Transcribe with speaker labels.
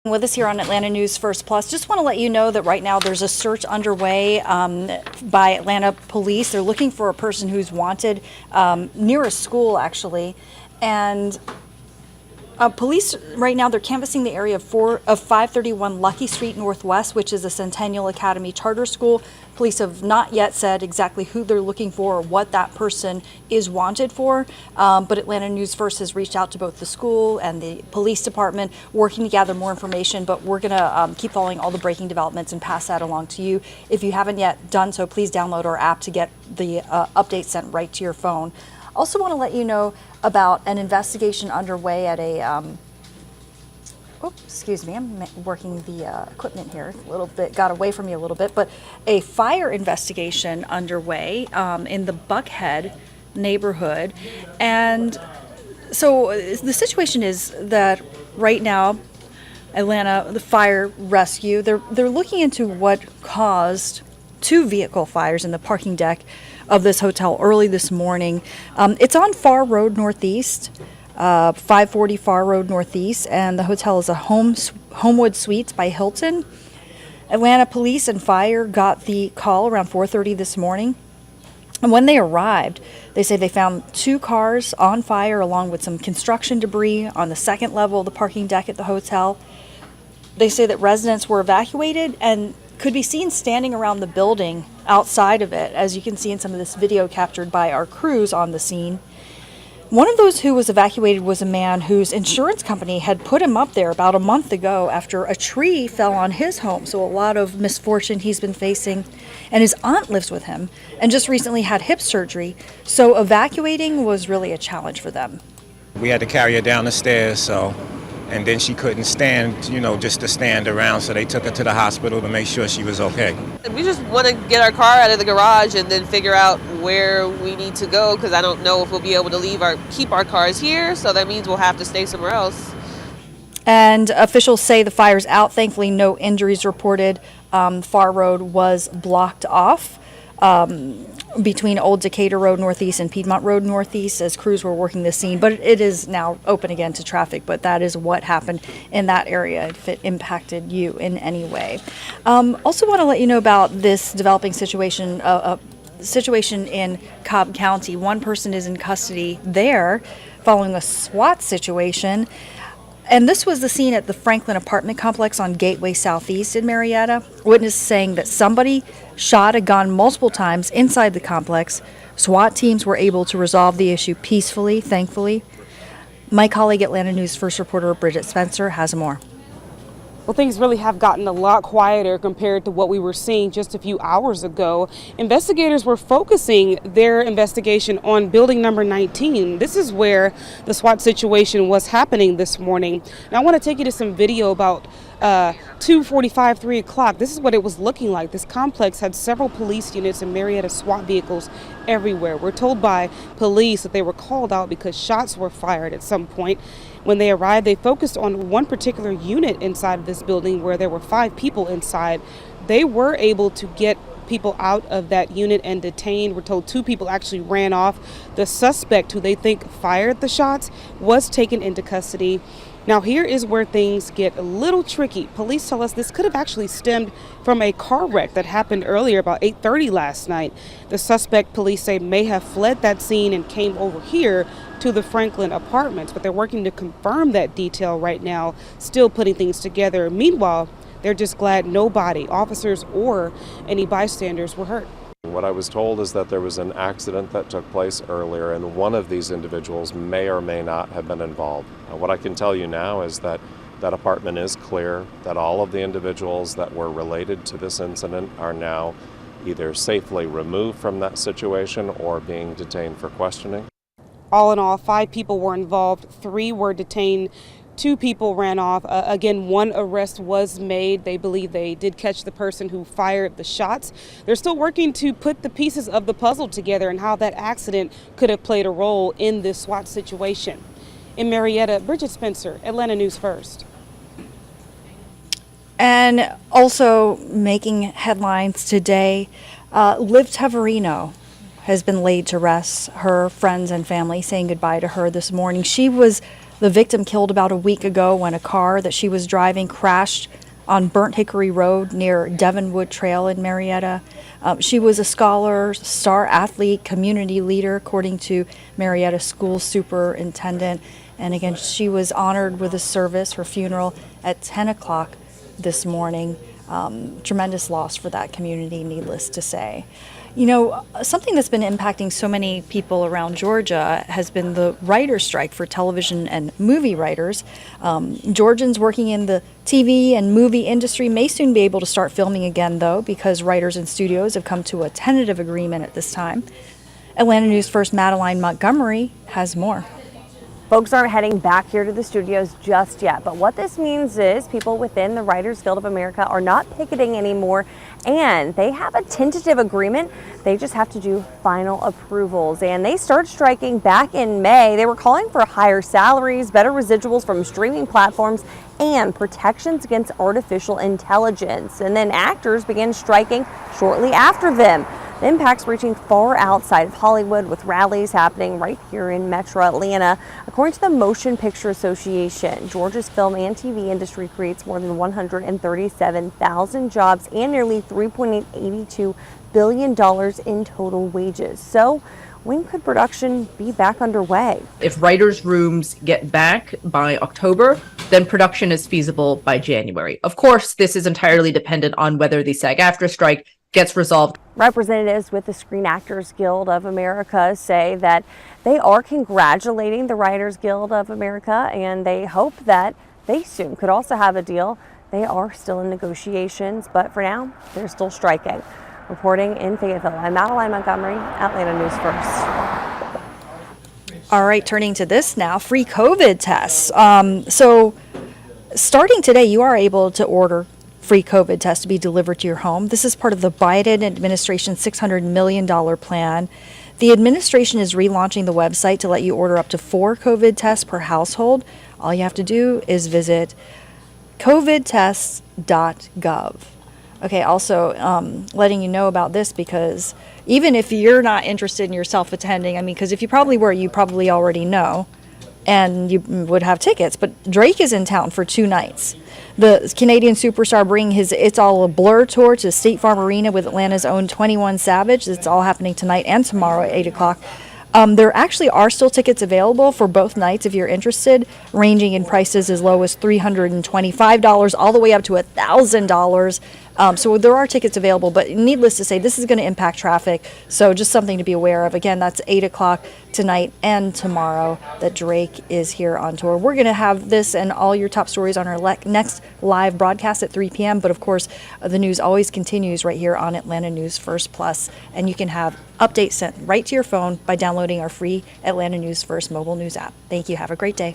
Speaker 1: With us here on Atlanta News First Plus. Just want to let you know that right now there's a search underway by Atlanta police. They're looking for a person who's wanted near a school, actually. And police right now, they're canvassing the area of 531 Lucky Street Northwest, which is a Centennial Academy charter school. Police have not yet said exactly who they're looking for or what that person is wanted for, but Atlanta News First has reached out to both the school and the police department, working to gather more information, but we're going to keep following all the breaking developments and pass that along to you. If you haven't yet done so, please download our app to get the updates sent right to your phone. Also want to let you know about an investigation underway at a excuse me, I'm working the equipment here a little bit, got away from me a little bit, but a fire investigation underway in the Buckhead neighborhood. And so the situation is that right now, Atlanta, the fire rescue, they're looking into what caused two vehicle fires in the parking deck of this hotel early this morning. It's on Far Road Northeast. 540 Far Road Northeast, and the hotel is a Homewood Suites by Hilton. Atlanta police and fire got the call around 4:30 this morning. And when they arrived, they say they found two cars on fire along with some construction debris on the second level of the parking deck at the hotel. They say that residents were evacuated and could be seen standing around the building outside of it, as you can see in some of this video captured by our crews on the scene. One of those who was evacuated was a man whose insurance company had put him up there about a month ago after a tree fell on his home. So a lot of misfortune he's been facing. And his aunt lives with him and just recently had hip surgery. So evacuating was really a challenge for them.
Speaker 2: We had to carry her down the stairs, and then she couldn't stand, just to stand around. So they took her to the hospital to make sure she was okay.
Speaker 3: We just want to get our car out of the garage and then figure out where we need to go, because I don't know if we'll be able to keep our cars here. So that means we'll have to stay somewhere else.
Speaker 1: And officials say the fire's out. Thankfully, no injuries reported. Far Road was blocked off between Old Decatur Road Northeast and Piedmont Road Northeast as crews were working the scene, but it is now open again to traffic. But that is what happened in that area, if it impacted you in any way. Also want to let you know about this developing situation in Cobb County. One person is in custody there following a SWAT situation. And this was the scene at the Franklin apartment complex on Gateway Southeast in Marietta. Witnesses saying that somebody shot a gun multiple times inside the complex. SWAT teams were able to resolve the issue peacefully, thankfully. My colleague, Atlanta News First reporter Bridget Spencer, has more.
Speaker 4: Well, things really have gotten a lot quieter compared to what we were seeing just a few hours ago. Investigators were focusing their investigation on building number 19. This is where the SWAT situation was happening this morning. Now, I want to take you to some video about 2:45, 3 o'clock. This is what it was looking like. This complex had several police units and Marietta SWAT vehicles everywhere. We're told by police that they were called out because shots were fired at some point. When they arrived, they focused on one particular unit inside of this building where there were 5 people inside. They were able to get people out of that unit and detained. We're told 2 people actually ran off. The suspect, who they think fired the shots, was taken into custody. Now, here is where things get a little tricky. Police tell us this could have actually stemmed from a car wreck that happened earlier about 8:30 last night. The suspect, police say, may have fled that scene and came over here to the Franklin apartments, but they're working to confirm that detail right now, still putting things together. Meanwhile, they're just glad nobody, officers or any bystanders, were hurt.
Speaker 5: What I was told is that there was an accident that took place earlier, and one of these individuals may or may not have been involved. What I can tell you now is that that apartment is clear, that all of the individuals that were related to this incident are now either safely removed from that situation or being detained for questioning.
Speaker 4: All in all, 5 people were involved, 3 were detained. 2 people ran off. Again, 1 arrest was made. They believe they did catch the person who fired the shots. They're still working to put the pieces of the puzzle together and how that accident could have played a role in this SWAT situation. In Marietta, Bridget Spencer, Atlanta News First.
Speaker 1: And also making headlines today, Liv Teverino has been laid to rest. Her friends and family saying goodbye to her this morning. She was The victim killed about a week ago when a car that she was driving crashed on Burnt Hickory Road near Devonwood Trail in Marietta. She was a scholar, star athlete, community leader, according to Marietta School Superintendent. And again, she was honored with a service, her funeral at 10 o'clock this morning. Tremendous loss for that community, needless to say. You know, something that's been impacting so many people around Georgia has been the writer's strike for television and movie writers. Georgians working in the TV and movie industry may soon be able to start filming again, though, because writers and studios have come to a tentative agreement at this time. Atlanta News First Madeline Montgomery has more.
Speaker 6: Folks aren't heading back here to the studios just yet, but what this means is people within the Writers Guild of America are not picketing anymore, and they have a tentative agreement. They just have to do final approvals, and they started striking back in May. They were calling for higher salaries, better residuals from streaming platforms, and protections against artificial intelligence. And then actors began striking shortly after them. The impacts reaching far outside of Hollywood, with rallies happening right here in Metro Atlanta. According to the Motion Picture Association, Georgia's film and TV industry creates more than 137,000 jobs and nearly $3.82 billion in total wages. So when could production be back underway?
Speaker 7: If writers' rooms get back by October, then production is feasible by January. Of course, this is entirely dependent on whether the SAG-AFTRA strike gets resolved.
Speaker 6: Representatives with the Screen Actors Guild of America say that they are congratulating the Writers Guild of America, and they hope that they soon could also have a deal. They are still in negotiations, but for now, they're still striking. Reporting in Fayetteville, I'm Madeline Montgomery, Atlanta News First.
Speaker 1: All right, turning to this now, free COVID tests. So starting today, you are able to order free COVID tests to be delivered to your home. This is part of the Biden administration's $600 million plan. The administration is relaunching the website to let you order up to 4 COVID tests per household. All you have to do is visit covidtests.gov. Okay, also letting you know about this, because even if you're not interested in yourself attending, I mean, because if you probably were, you probably already know, and you would have tickets, but Drake is in town for 2 nights. The Canadian superstar bringing his It's All a Blur tour to State Farm Arena with Atlanta's own 21 Savage. It's all happening tonight and tomorrow at 8 o'clock. There actually are still tickets available for both nights if you're interested, ranging in prices as low as $325 all the way up to $1,000. So there are tickets available, but needless to say, this is going to impact traffic. So just something to be aware of. Again, that's 8 o'clock tonight and tomorrow that Drake is here on tour. We're going to have this and all your top stories on our next live broadcast at 3 p.m. But of course, the news always continues right here on Atlanta News First Plus, and you can have updates sent right to your phone by downloading our free Atlanta News First mobile news app. Thank you. Have a great day.